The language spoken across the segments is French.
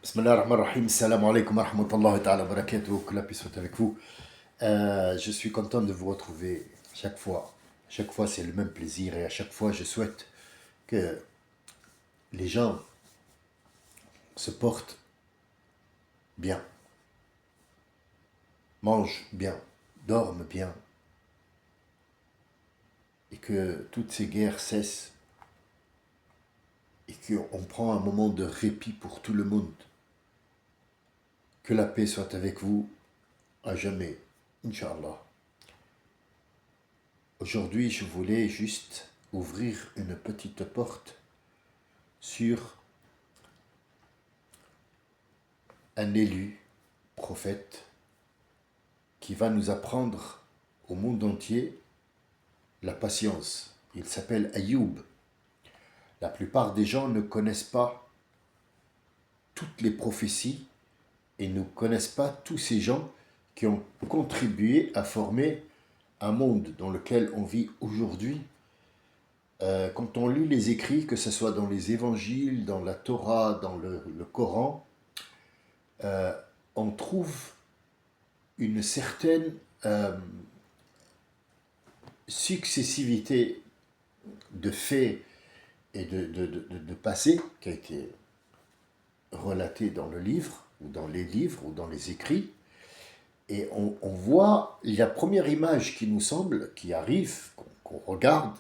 Bismillah ar-Rahman ar-Rahim, salam alaikum wa rahmatullahi ta'ala wa barakatuh, que la paix soit avec vous. Je suis content de vous retrouver chaque fois. Chaque fois, c'est le même plaisir et à chaque fois, je souhaite que les gens se portent bien, mangent bien, dorment bien et que toutes ces guerres cessent et qu'on prend un moment de répit pour tout le monde. Que la paix soit avec vous à jamais, Inch'Allah. Aujourd'hui, je voulais juste ouvrir une petite porte sur un élu prophète qui va nous apprendre au monde entier la patience. Il s'appelle Ayoub. La plupart des gens ne connaissent pas toutes les prophéties et ne connaissent pas tous ces gens qui ont contribué à former un monde dans lequel on vit aujourd'hui. Quand on lit les écrits, que ce soit dans les évangiles, dans la Torah, dans le Coran, on trouve une certaine successivité de faits et de passé qui a été relaté dans le livre, ou dans les livres, ou dans les écrits. Et on voit la première image qui nous semble, qui arrive, qu'on regarde,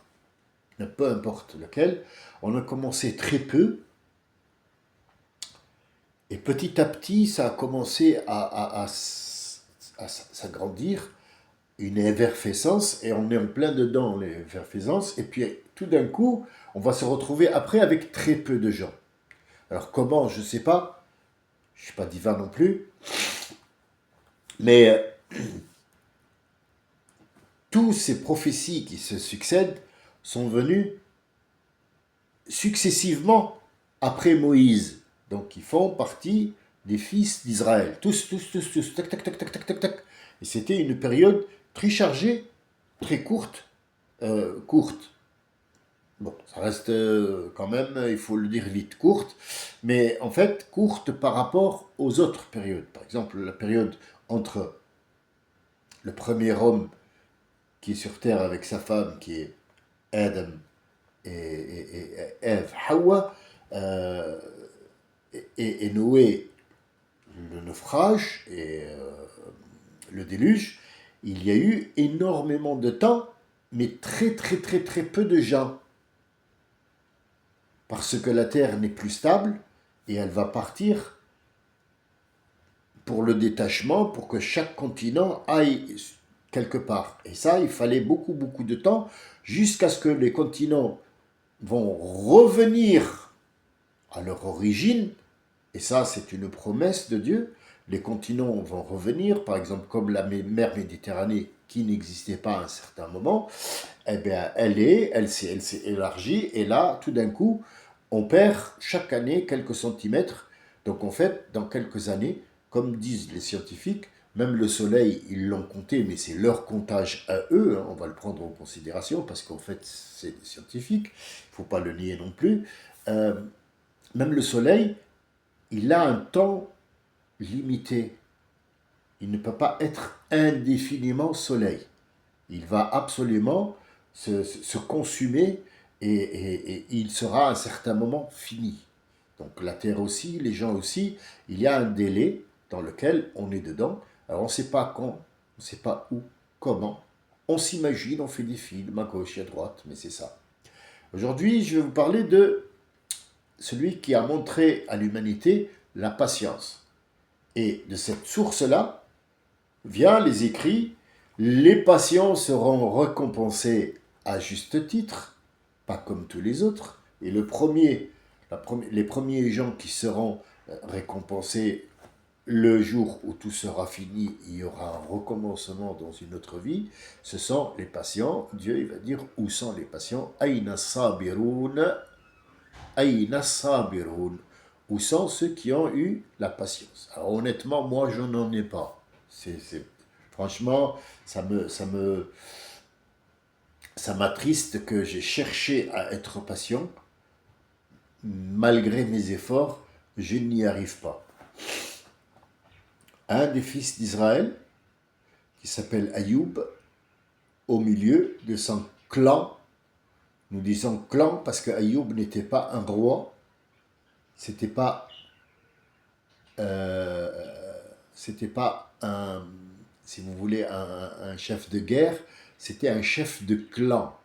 peu importe lequel, on a commencé très peu, et petit à petit, ça a commencé à s'agrandir, une effervescence, et on est en plein dedans, l'effervescence, et puis tout d'un coup, on va se retrouver après avec très peu de gens. Alors comment, je ne sais pas, je ne suis pas divin non plus, mais tous ces prophéties qui se succèdent sont venues successivement après Moïse. Donc ils font partie des fils d'Israël. Tous, tac, tac, tac, tac, tac, tac, tac. Et c'était une période très chargée, très courte, courte. Bon, ça reste quand même, il faut le dire vite, courte, mais en fait courte par rapport aux autres périodes. Par exemple, la période entre le premier homme qui est sur terre avec sa femme, qui est Adam et Ève, Hawa, et Noé, le naufrage et le déluge, il y a eu énormément de temps, mais très très très très peu de gens. Parce que la Terre n'est plus stable et elle va partir pour le détachement, pour que chaque continent aille quelque part. Et ça, il fallait beaucoup beaucoup de temps jusqu'à ce que les continents vont revenir à leur origine. Et ça, c'est une promesse de Dieu. Les continents vont revenir, par exemple, comme la mer Méditerranée qui n'existait pas à un certain moment, eh bien, elle s'est élargie, et là, tout d'un coup, on perd chaque année quelques centimètres. Donc, en fait, dans quelques années, comme disent les scientifiques, même le Soleil, ils l'ont compté, mais c'est leur comptage à eux, hein, on va le prendre en considération, parce qu'en fait, c'est des scientifiques, il ne faut pas le nier non plus. Euh, Même le Soleil, il a un temps limité. Il ne peut pas être indéfiniment Soleil. Il va absolument se consumer et il sera à un certain moment fini. Donc la Terre aussi, les gens aussi, il y a un délai dans lequel on est dedans. Alors on ne sait pas quand, on ne sait pas où, comment. On s'imagine, on fait des films à gauche et à droite, mais c'est ça. Aujourd'hui, je vais vous parler de celui qui a montré à l'humanité la patience. Et de cette source-là, via les écrits, les patients seront récompensés à juste titre, pas comme tous les autres. Et les premiers gens qui seront récompensés le jour où tout sera fini, il y aura un recommencement dans une autre vie, ce sont les patients. Dieu il va dire où sont les patients. Aïna sabiroun, aïna sabiroun. Où sont ceux qui ont eu la patience? Alors honnêtement, moi je n'en ai pas. Franchement, ça m'attriste que j'ai cherché à être patient. Malgré mes efforts, je n'y arrive pas. un des fils d'Israël, qui s'appelle Ayoub, au milieu de son clan. Nous disons clan parce que Ayoub n'était pas un roi, c'était pas, euh, c'était pas un, si vous voulez, un chef de guerre, c'était un chef de clan.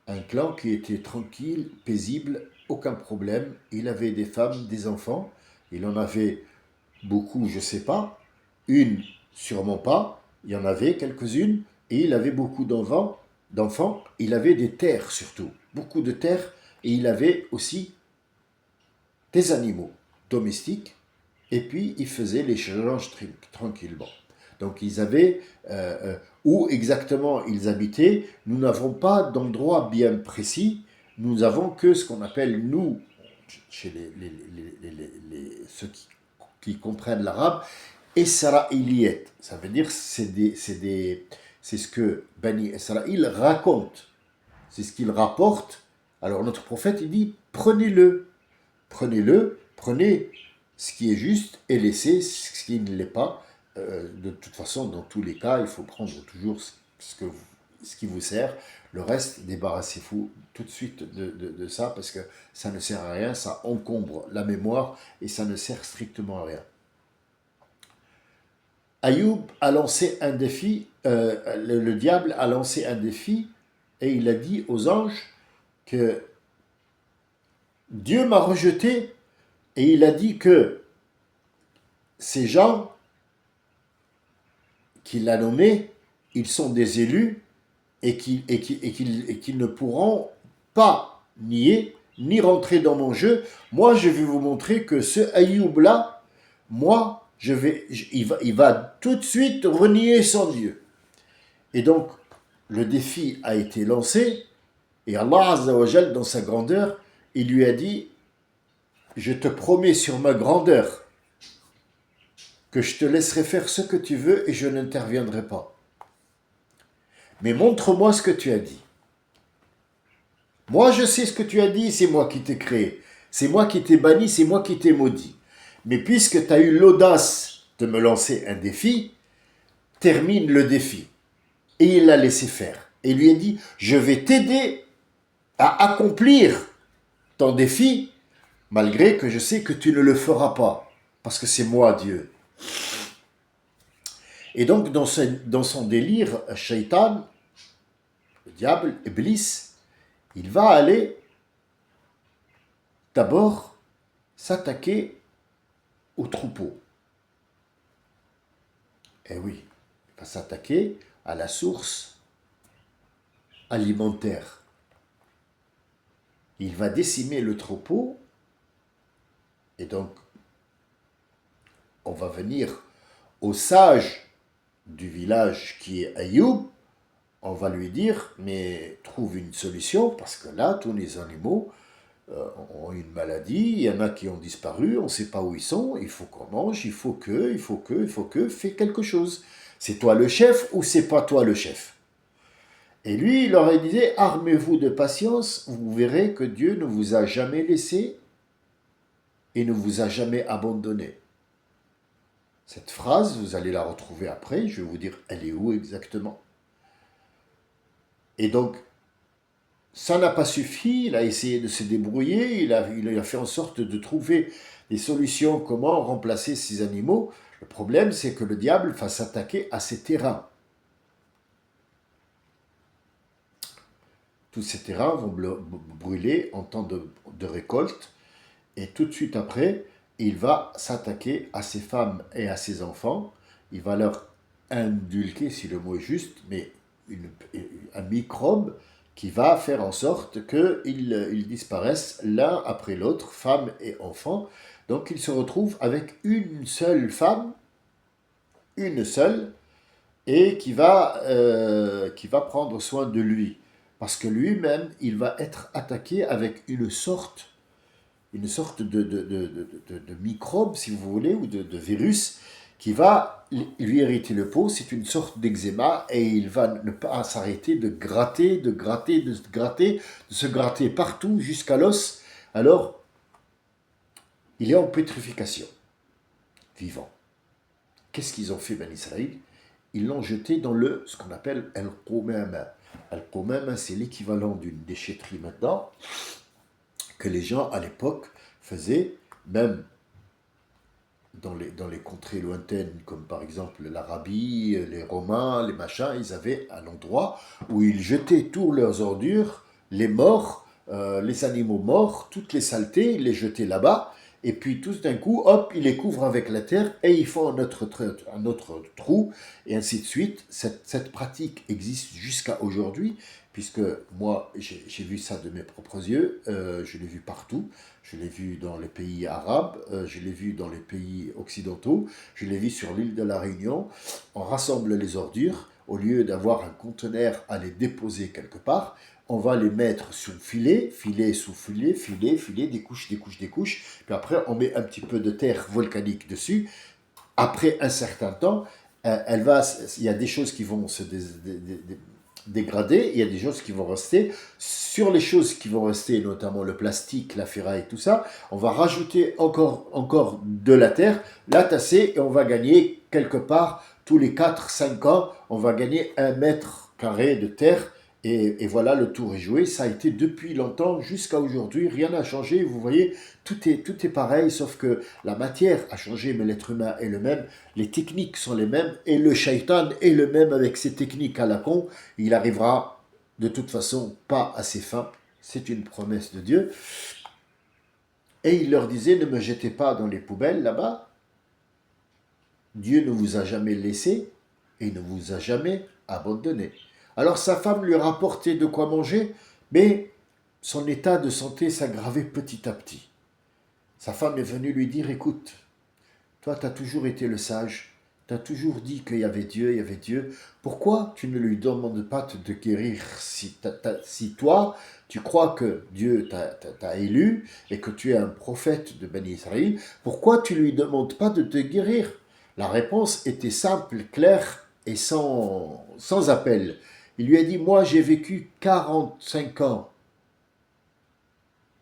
Un clan qui était tranquille, paisible, aucun problème. Il avait des femmes, des enfants. Il en avait beaucoup, je ne sais pas. Une, sûrement pas. Il y en avait quelques-unes. Et il avait beaucoup d'enfants. Il avait des terres surtout. Beaucoup de terres. Et il avait aussi des animaux domestiques. Et puis, il faisait l'échange tranquillement. Donc, ils avaient, où exactement ils habitaient, nous n'avons pas d'endroit bien précis, nous avons que ce qu'on appelle, nous, chez ceux qui comprennent l'arabe, Israéliette. Ça veut dire, c'est ce que Bani Israël raconte, c'est ce qu'il rapporte. Alors, notre prophète, il dit, prenez-le, prenez ce qui est juste et laissez ce qui ne l'est pas. De toute façon, dans tous les cas, il faut prendre toujours ce qui vous sert. Le reste, débarrassez-vous tout de suite de ça parce que ça ne sert à rien, ça encombre la mémoire et ça ne sert strictement à rien. Ayoub a lancé un défi, le diable a lancé un défi et il a dit aux anges que Dieu m'a rejeté et il a dit que ces gens qu'il a nommés, ils sont des élus et qu'ils ne pourront pas nier ni rentrer dans mon jeu. Moi, je vais vous montrer que ce Ayoub-là, moi, il va tout de suite renier son Dieu. Et donc, le défi a été lancé et Allah Azza wa Jal, dans sa grandeur, il lui a dit « Je te promets sur ma grandeur que je te laisserai faire ce que tu veux et je n'interviendrai pas. Mais montre-moi ce que tu as dit. Moi, je sais ce que tu as dit, c'est moi qui t'ai créé. C'est moi qui t'ai banni, c'est moi qui t'ai maudit. Mais puisque tu as eu l'audace de me lancer un défi, termine le défi. » Et il l'a laissé faire. Et il lui a dit, je vais t'aider à accomplir ton défi, malgré que je sais que tu ne le feras pas. Parce que c'est moi, Dieu. Et donc, dans son délire, Shaitan, le diable, Iblis, il va aller d'abord s'attaquer au troupeau. Eh oui, il va s'attaquer à la source alimentaire. Il va décimer le troupeau et donc on va venir au sage du village qui est Ayoub, on va lui dire mais trouve une solution parce que là tous les animaux ont une maladie, il y en a qui ont disparu, on ne sait pas où ils sont, il faut qu'on mange, il faut que, fais quelque chose. C'est toi le chef ou c'est pas toi le chef? Et lui, il leur disait, armez-vous de patience, vous verrez que Dieu ne vous a jamais laissé et ne vous a jamais abandonné. Cette phrase, vous allez la retrouver après, je vais vous dire, elle est où exactement? Et donc, ça n'a pas suffi, il a essayé de se débrouiller, il a fait en sorte de trouver des solutions, comment remplacer ces animaux. Le problème, c'est que le diable va s'attaquer à ces terrains. Tous ces terrains vont brûler en temps de récolte, et tout de suite après, il va s'attaquer à ses femmes et à ses enfants. Il va leur inculquer, si le mot est juste, mais un microbe qui va faire en sorte qu'ils disparaissent l'un après l'autre, femmes et enfants. Donc il se retrouve avec une seule femme, une seule, et qui va prendre soin de lui. Parce que lui-même, il va être attaqué avec une sorte de microbe, si vous voulez, ou de virus, qui va lui irriter le peau. C'est une sorte d'eczéma et il va ne pas s'arrêter de gratter, de se gratter partout jusqu'à l'os. Alors, il est en pétrification, vivant. qu'est-ce qu'ils ont fait, Ben Israël? Ils l'ont jeté dans ce qu'on appelle Al-Qumama. Al-Qumama, c'est l'équivalent d'une déchetterie maintenant, que les gens à l'époque faisaient, même dans les contrées lointaines, comme par exemple l'Arabie, les Romains, les machins, ils avaient un endroit où ils jetaient toutes leurs ordures, les morts, les animaux morts, toutes les saletés, ils les jetaient là-bas, et puis tout d'un coup, hop, ils les couvrent avec la terre et ils font un autre trou, et ainsi de suite. Cette pratique existe jusqu'à aujourd'hui, puisque moi, j'ai vu ça de mes propres yeux, je l'ai vu partout. Je l'ai vu dans les pays arabes, je l'ai vu dans les pays occidentaux, je l'ai vu sur l'île de la Réunion. On rassemble les ordures, au lieu d'avoir un conteneur à les déposer quelque part, on va les mettre sous filet, filet sous filet, filet, filet, des couches, des couches, des couches. Puis après, on met un petit peu de terre volcanique dessus. Après un certain temps, il y a des choses qui vont se dégrader, il y a des choses qui vont rester. Sur les choses qui vont rester, notamment le plastique, la ferraille, tout ça, on va rajouter encore de la terre, la tasser, et on va gagner quelque part, tous les 4 5 ans, on va gagner 1 mètre carré de terre. Et voilà, le tour est joué. Ça a été depuis longtemps jusqu'à aujourd'hui. Rien n'a changé. Vous voyez, tout est pareil, sauf que la matière a changé, mais l'être humain est le même. Les techniques sont les mêmes. Et le shaitan est le même avec ses techniques à la con. Il arrivera de toute façon pas à ses fins. C'est une promesse de Dieu. Et il leur disait, ne me jetez pas dans les poubelles là-bas. Dieu ne vous a jamais laissé et ne vous a jamais abandonné. Alors sa femme lui rapportait de quoi manger, mais son état de santé s'aggravait petit à petit. Sa femme est venue lui dire, écoute, toi tu as toujours été le sage, tu as toujours dit qu'il y avait Dieu, il y avait Dieu. Pourquoi tu ne lui demandes pas de guérir si toi, tu crois que Dieu t'a élu et que tu es un prophète de Ben Israël, pourquoi tu ne lui demandes pas de te guérir? La réponse était simple, claire et sans appel. Il lui a dit, moi j'ai vécu 45 ans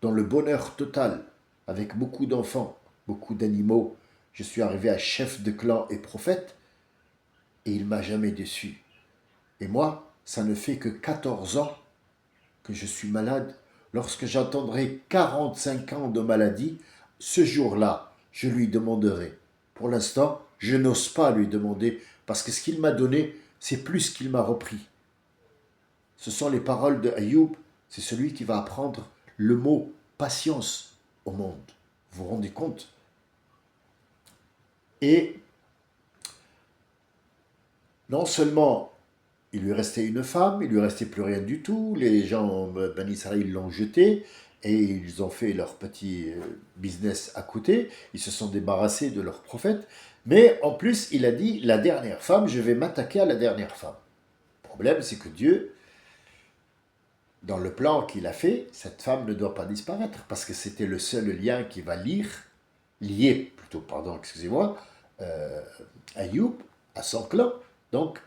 dans le bonheur total, avec beaucoup d'enfants, beaucoup d'animaux. Je suis arrivé à chef de clan et prophète, et il m'a jamais déçu. Et moi, ça ne fait que 14 ans que je suis malade. Lorsque j'entendrai 45 ans de maladie, ce jour-là, je lui demanderai. Pour l'instant, je n'ose pas lui demander, parce que ce qu'il m'a donné, c'est plus qu'il m'a repris. Ce sont les paroles de Ayoub, c'est celui qui va apprendre le mot patience au monde. Vous vous rendez compte? Et non seulement il lui restait une femme, il lui restait plus rien du tout, les gens, Ben Israël l'ont jeté, et ils ont fait leur petit business à côté, ils se sont débarrassés de leur prophète, mais en plus il a dit, la dernière femme, je vais m'attaquer à la dernière femme. Le problème c'est que Dieu, dans le plan qu'il a fait, cette femme ne doit pas disparaître, parce que c'était le seul lien qui va lier plutôt, pardon, excusez-moi, euh, Ayoub à son clan. Donc,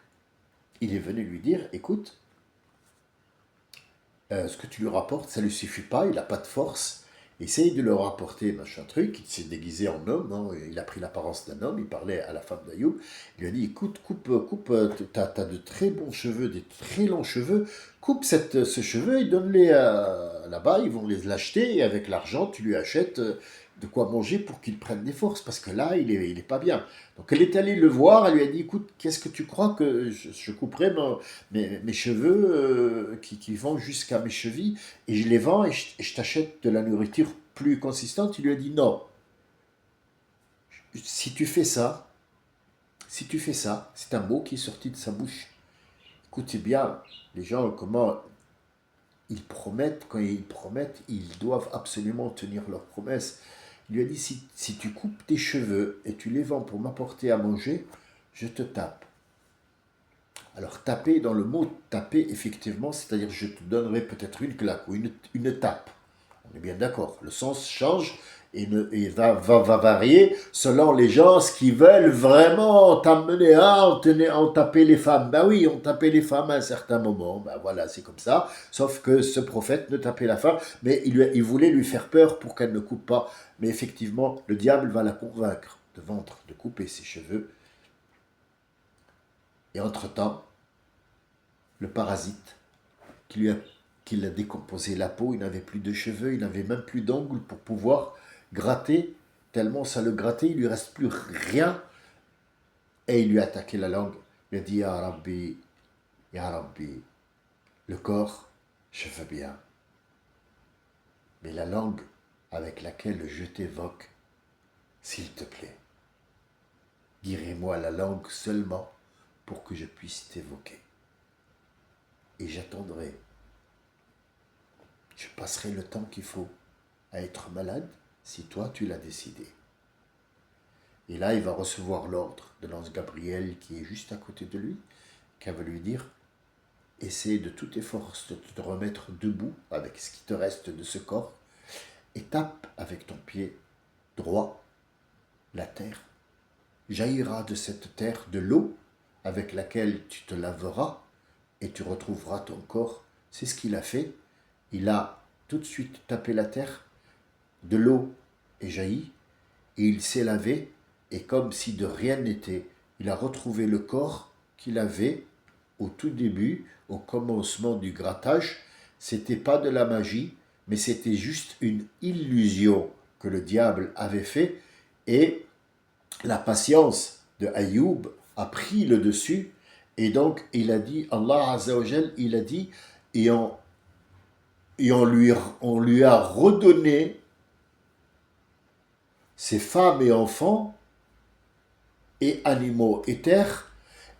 il est venu lui dire, écoute, ce que tu lui rapportes, ça ne lui suffit pas, il n'a pas de force, essaye de le rapporter, machin truc, il s'est déguisé en homme, non, il a pris l'apparence d'un homme, il parlait à la femme d'Ayoub, il lui a dit, écoute, coupe, t'as de très bons cheveux, des très longs cheveux, coupe ce cheveu et donne-les là-bas, ils vont l'acheter, et avec l'argent, tu lui achètes de quoi manger pour qu'il prenne des forces, parce que là, il est pas bien. Donc elle est allée le voir, elle lui a dit, écoute, qu'est-ce que tu crois que je couperai mes cheveux qui vont jusqu'à mes chevilles, et je les vends et je t'achète de la nourriture plus consistante? Il lui a dit, non, si tu fais ça, c'est un mot qui est sorti de sa bouche. Écoutez bien, les gens, comment ils promettent, quand ils promettent, ils doivent absolument tenir leurs promesses. Il lui a dit, si tu coupes tes cheveux et tu les vends pour m'apporter à manger, je te tape. Alors taper, dans le mot taper, effectivement, c'est-à-dire je te donnerai peut-être une claque ou une tape. On est bien d'accord. Le sens change et va varier selon les gens, ce qu'ils veulent vraiment t'amener à en taper les femmes. Ben oui, on tapait les femmes à un certain moment. Ben voilà, c'est comme ça. Sauf que ce prophète ne tapait la femme, mais il voulait lui faire peur pour qu'elle ne coupe pas. Mais effectivement, le diable va la convaincre de couper ses cheveux. Et entre-temps, le parasite qui l'a décomposé la peau, il n'avait plus de cheveux, il n'avait même plus d'ongles pour pouvoir gratter, tellement ça le grattait, il lui reste plus rien. Et il lui a attaqué la langue. Il a dit, Ya Rabbi, le corps, je veux bien. Mais la langue avec laquelle je t'évoque, s'il te plaît, guéris-moi la langue seulement pour que je puisse t'évoquer. Et j'attendrai. Je passerai le temps qu'il faut à être malade si toi tu l'as décidé. Et là, il va recevoir l'ordre de l'ange Gabriel qui est juste à côté de lui, qui va lui dire, essaie de toutes tes forces de te remettre debout avec ce qui te reste de ce corps et tape avec ton pied droit la terre. Jaillira de cette terre de l'eau avec laquelle tu te laveras et tu retrouveras ton corps. C'est ce qu'il a fait. Il a tout de suite tapé la terre, de l'eau est jaillie et il s'est lavé. Et comme si de rien n'était, il a retrouvé le corps qu'il avait au tout début, au commencement du grattage. C'était pas de la magie, mais c'était juste une illusion que le diable avait fait. Et la patience de Ayoub a pris le dessus. Et donc, il a dit, Allah Azza wa Jal, il a dit, et on lui a redonné ses femmes et enfants et animaux et terres,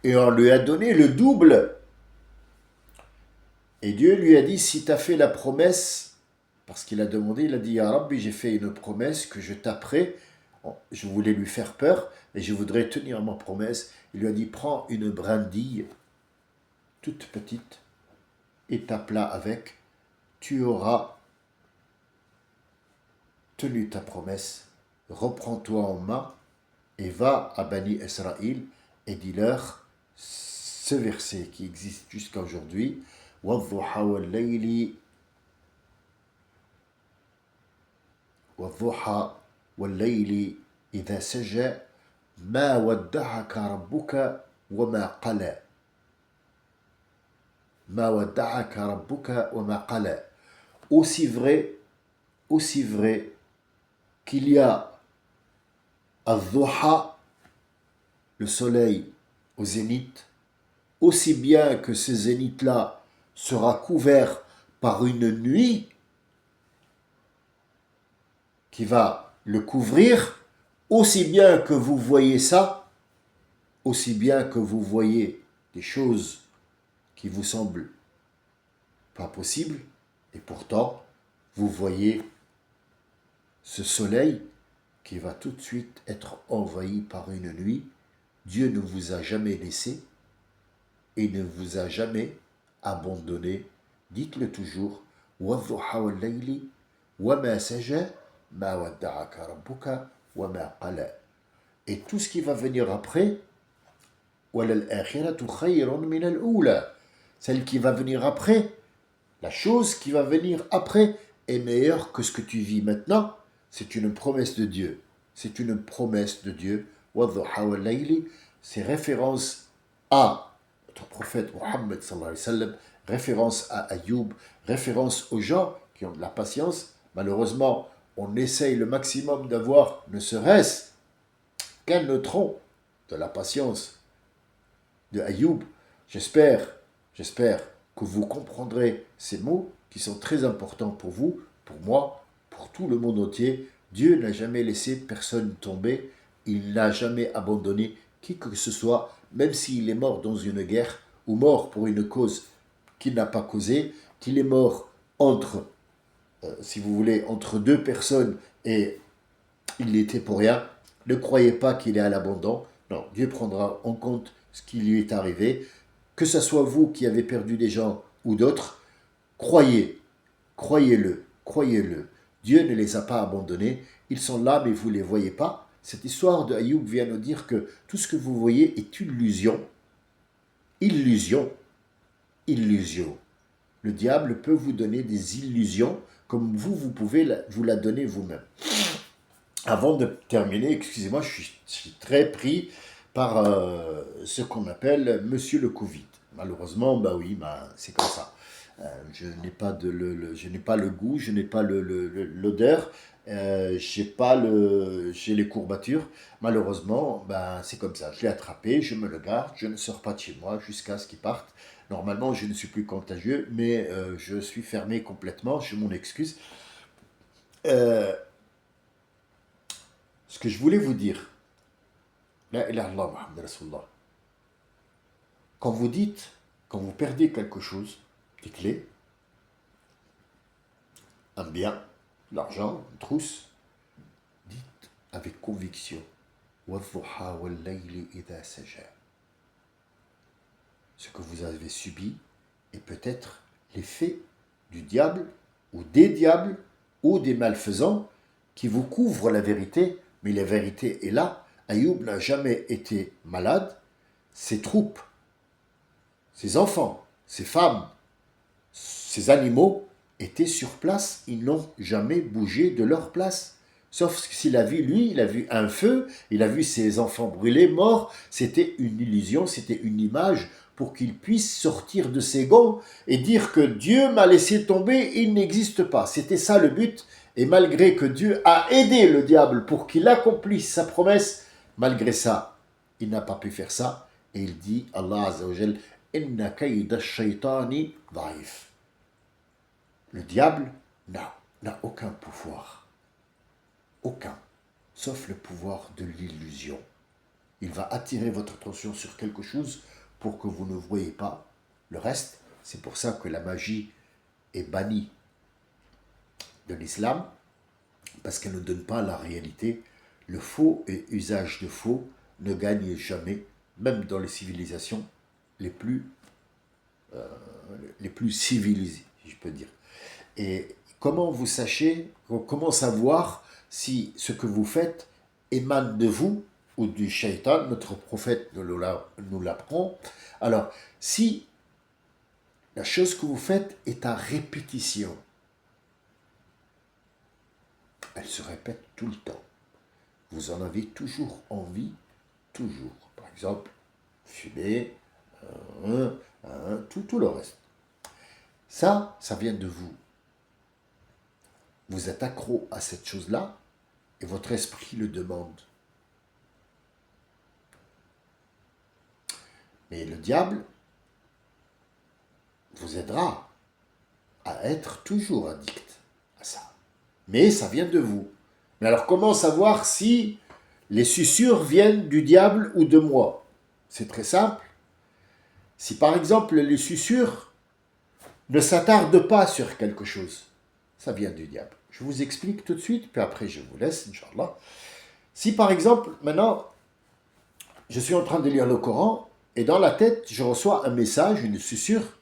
et on lui a donné le double. Et Dieu lui a dit, si tu as fait la promesse, parce qu'il a demandé, il a dit, Ya Rabbi, j'ai fait une promesse que je taperai. Je voulais lui faire peur, mais je voudrais tenir ma promesse. Il lui a dit, prends une brindille, toute petite, et tape-la avec. Tu auras tenu ta promesse. Reprends-toi en main et va à Bani Israël et dis-leur ce verset qui existe jusqu'à aujourd'hui. وَالضُّحَى وَاللَّيْلِ إِذَا سَجَى مَا وَدَّعَكَ رَبُّكَ وَمَا قَلَى مَا وَدَّعَكَ رَبُّكَ وَمَا قَلَى. Aussi vrai qu'il y a al-Dhuha, le soleil au zénith, aussi bien que ce zénith-là sera couvert par une nuit qui va le couvrir, aussi bien que vous voyez ça, aussi bien que vous voyez des choses qui vous semblent pas possibles, et pourtant, vous voyez ce soleil qui va tout de suite être envahi par une nuit. Dieu ne vous a jamais laissé et ne vous a jamais abandonné. Dites-le toujours. وَالضُّحَى وَاللَّيْلِ وَمَا سَجَى مَا وَدَّعَكَ رَبُّكَ وَمَا قَلَى. Et tout ce qui va venir après, وَلَلْآخِرَةُ خَيْرٌ مِنَ الْأُولَى. Celle qui va venir après, la chose qui va venir après est meilleure que ce que tu vis maintenant. C'est une promesse de Dieu. C'est une promesse de Dieu. وَالضُّحَى وَاللَّيْلِ, c'est référence à notre prophète Mohammed sallallahu alayhi wa sallam, référence à Ayoub, référence aux gens qui ont de la patience. Malheureusement, on essaye le maximum d'avoir, ne serait-ce qu'un neutron de la patience de Ayoub. J'espère que vous comprendrez ces mots qui sont très importants pour vous, pour moi, pour tout le monde entier. Dieu n'a jamais laissé personne tomber. Il n'a jamais abandonné qui que ce soit, même s'il est mort dans une guerre ou mort pour une cause qu'il n'a pas causée, qu'il est mort entre, si vous voulez, entre deux personnes et il n'était pour rien. Ne croyez pas qu'il est à l'abandon. Non, Dieu prendra en compte ce qui lui est arrivé. Que ce soit vous qui avez perdu des gens ou d'autres, croyez-le. Dieu ne les a pas abandonnés. Ils sont là, mais vous ne les voyez pas. Cette histoire de Ayoub vient nous dire que tout ce que vous voyez est illusion. Illusion. Le diable peut vous donner des illusions comme vous pouvez vous la donner vous-même. Avant de terminer, excusez-moi, je suis très pris par ce qu'on appelle Monsieur le Covid. Malheureusement, bah oui, bah, c'est comme ça. Je n'ai pas je n'ai pas le goût, je n'ai pas l'odeur, j'ai les courbatures. Malheureusement, ben, c'est comme ça. Je l'ai attrapé, je me le garde, je ne sors pas de chez moi jusqu'à ce qu'il parte. Normalement, je ne suis plus contagieux, mais je suis fermé complètement, je m'en excuse. Euh, ce que je voulais vous dire, la ilaha illallah Muhammad Rasulullah. Quand vous dites, quand vous perdez quelque chose, des clés, un bien, l'argent, une trousse, dites avec conviction. وَالضُّحَى وَاللَّيْلِ إِذَا سَجَى. Ce que vous avez subi est peut-être l'effet du diable ou des malfaisants qui vous couvrent la vérité, mais la vérité est là. Ayoub n'a jamais été malade. Ses troupes, ses enfants, ses femmes, ses animaux étaient sur place. Ils n'ont jamais bougé de leur place. Sauf s'il a vu, lui, il a vu un feu, il a vu ses enfants brûlés, morts. C'était une illusion, c'était une image pour qu'il puisse sortir de ses gonds et dire que Dieu m'a laissé tomber, il n'existe pas. C'était ça le but. Et malgré que Dieu a aidé le diable pour qu'il accomplisse sa promesse, malgré ça, il n'a pas pu faire ça. Et il dit, Allah Azza wa Jal, Inna kayda shaytani daif. Le diable n'a aucun pouvoir. Aucun, sauf le pouvoir de l'illusion. Il va attirer votre attention sur quelque chose pour que vous ne voyez pas le reste. C'est pour ça que la magie est bannie de l'islam, parce qu'elle ne donne pas la réalité. Le faux et usage de faux ne gagne jamais, même dans les civilisations les plus civilisées, si je peux dire. Et comment savoir si ce que vous faites émane de vous ou du shaitan? Notre prophète nous l'apprend. Alors, si la chose que vous faites est à répétition, elle se répète tout le temps. Vous en avez toujours envie, toujours. Par exemple, fumer, tout le reste. Ça vient de vous. Vous êtes accro à cette chose-là et votre esprit le demande. Mais le diable vous aidera à être toujours addict à ça. Mais ça vient de vous. Mais alors comment savoir si les susurres viennent du diable ou de moi? C'est très simple. Si par exemple les susurres ne s'attardent pas sur quelque chose, ça vient du diable. Je vous explique tout de suite, puis après je vous laisse, Inch'Allah. Si par exemple, maintenant, je suis en train de lire le Coran, et dans la tête, je reçois un message, une susurre,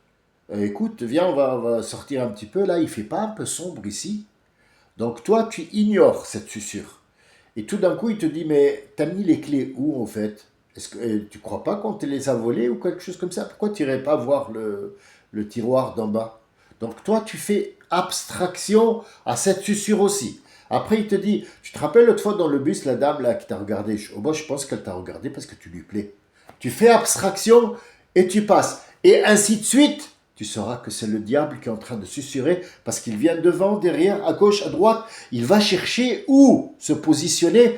écoute, viens, on va sortir un petit peu, là, il ne fait pas un peu sombre ici. Donc toi, tu ignores cette susurre. Et tout d'un coup, il te dit, mais t'as mis les clés où en fait? Est-ce que tu crois pas qu'on te les a volées ou quelque chose comme ça? Pourquoi tu n'irais pas voir le tiroir d'en bas? Donc toi, tu fais abstraction à cette susurre aussi. Après, il te dit, tu te rappelles l'autre fois dans le bus, la dame là qui t'a regardé? Moi, je pense qu'elle t'a regardé parce que tu lui plais. Tu fais abstraction et tu passes. Et ainsi de suite. Tu sauras que c'est le diable qui est en train de susurrer parce qu'il vient devant, derrière, à gauche, à droite. Il va chercher où se positionner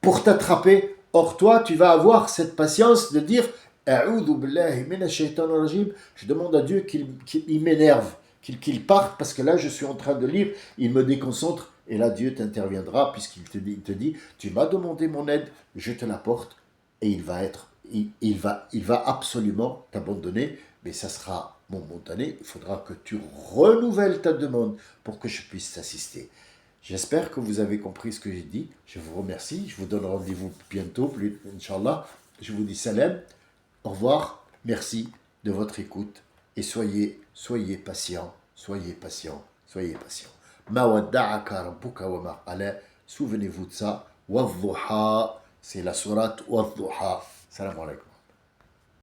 pour t'attraper. Or, toi, tu vas avoir cette patience de dire A'udhu billahi minash shaitanir rajim. Je demande à Dieu qu'il m'énerve, qu'il parte parce que là, je suis en train de lire, il me déconcentre. Et là, Dieu t'interviendra puisqu'il te dit tu m'as demandé mon aide, je te l'apporte. Et il va absolument t'abandonner, mais ça sera momentané. Il faudra que tu renouvelles ta demande pour que je puisse t'assister. J'espère que vous avez compris ce que j'ai dit. Je vous remercie. Je vous donne rendez-vous bientôt, Inch'Allah. Je vous dis salam. Au revoir. Merci de votre écoute. Et soyez patients. Soyez patients. Soyez patients. Ma wadda'aka rabbuka wa ma qala. Souvenez-vous de ça. Wadduha. C'est la sourate Wadduha. Salam alaikum.